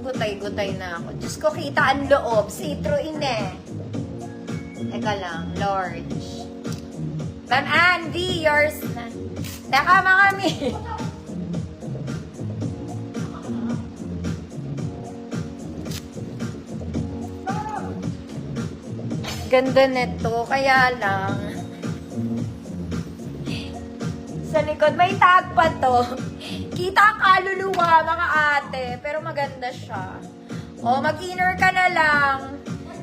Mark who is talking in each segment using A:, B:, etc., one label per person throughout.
A: Gutay-gutay na ako. Diyos ko, kita ang loob. Citroen eh. Teka lang, large. Ma'am Andy, yours na. Nakama kami. Ganda nito, kaya lang. Sa likod, may tag pa to. Kita ang kaluluwa, mga ate. Pero maganda siya. O, mag-inner ka na lang.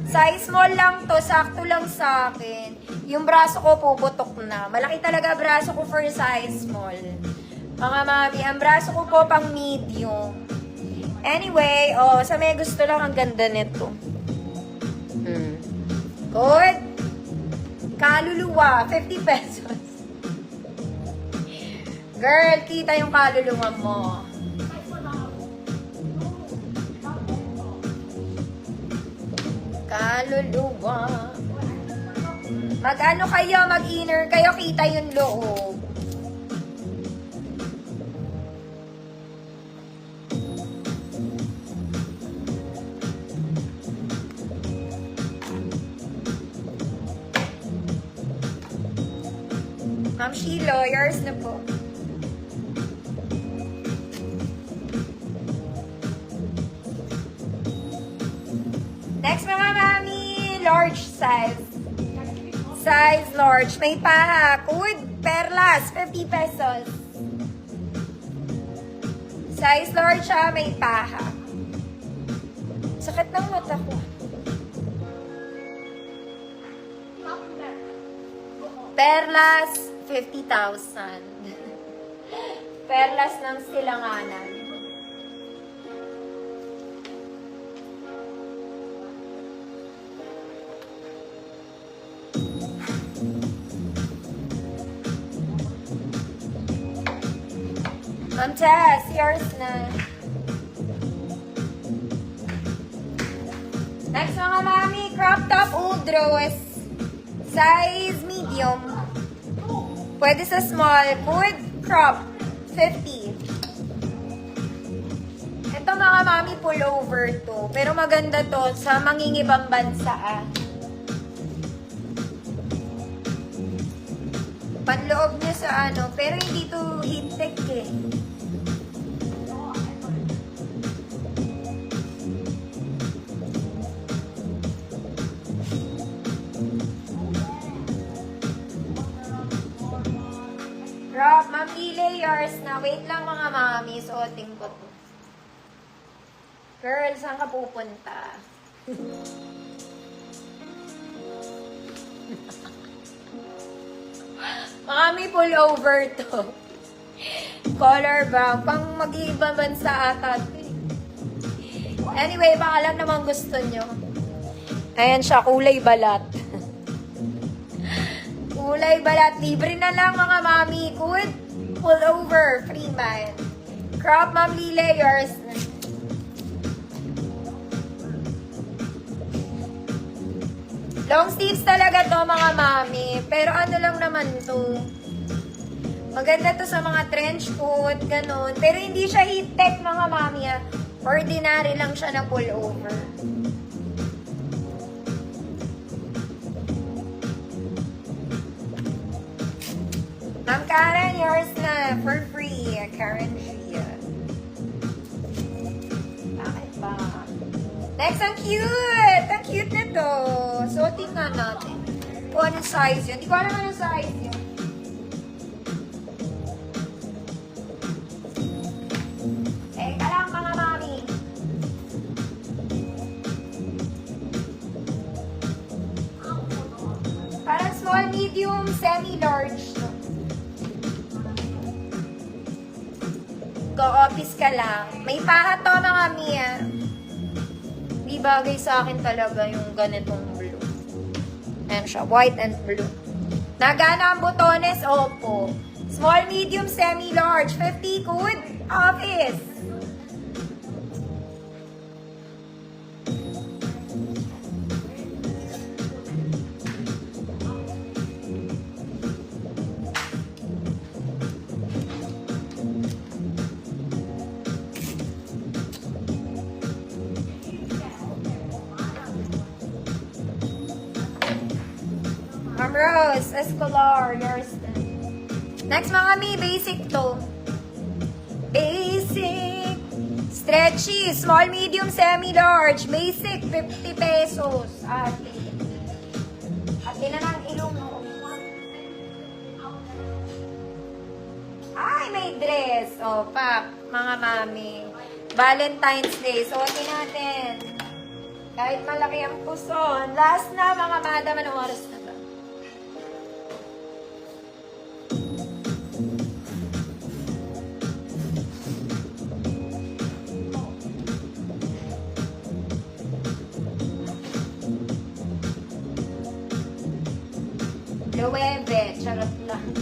A: Size small lang to. Sakto lang sa akin. Yung braso ko puputok na. Malaki talaga braso ko for size small. Mga mami, ang braso ko po pang medium. Anyway, sa may gusto lang, ang ganda nito. Good. Kaluluwa, 50 pesos. Girl, kita yung kaluluwa mo. Kaluluwa. Mag-ano kayo, mag-inner kayo, kita yung loob. Ma'am Sheila, yours na po. Next mga mami, large size. Size large. May paha. Good. Perlas, 50 pesos. Size large siya, may paha. Sakit ng mata ko. Perlas, 50,000. Perlas ng silanganan. Ma'am Tess, yours na. Next mga mami, crop top old rose. Size medium. Pwede sa small. Good crop. 50. Ito mga mami, pullover to. Pero maganda to sa mangingibang bansa Panloob niya sa ano. Pero hindi to high-tech eh. Crop, mamili yours na. Wait lang mga mami, suotin ko to. Girl, saan ka pupunta? Mami, pullover to. Color brown. Pang mag-iiba bansa ata. Anyway, baka lang naman gusto nyo. Ayan siya, kulay balat. Kulay balat. Libre na lang mga mami. Good. Pullover. Free man. Crop, ma'am Lile, yours. Long sleeves talaga to mga mami. Pero ano lang naman to. Maganda to sa mga trench coat, ganun. Pero hindi siya heat-tech mga mami. Ordinary lang siya na pullover. Ma'am Karen, yours na. For free. Karen Gia. Bakit ba? Next, ang cute! Ang cute nito. Suotin nga natin. Kung anong size yun. Hindi ko alam anong size yun. Teka lang mga mami. Parang small, medium, semi-large. Go-office ka lang. May paha to mga Mia. Di bagay sa akin talaga yung ganitong blue. Ayan siya, white and blue. Nagana ang botones, opo. Small, medium, semi-large. 50, good. Office. Rose, Escolar, yours din. Next mga mi, basic to. Basic. Stretchy, small, medium, semi-large. Basic, 50 pesos. Ate. Ate na ng ilong mo. Ay, may dress. O, pap, mga mami. Valentine's Day. Suotin natin. Kahit malaki ang puson. Last na, mga madam. Anong oras na ba? Luwebe. Charot lang.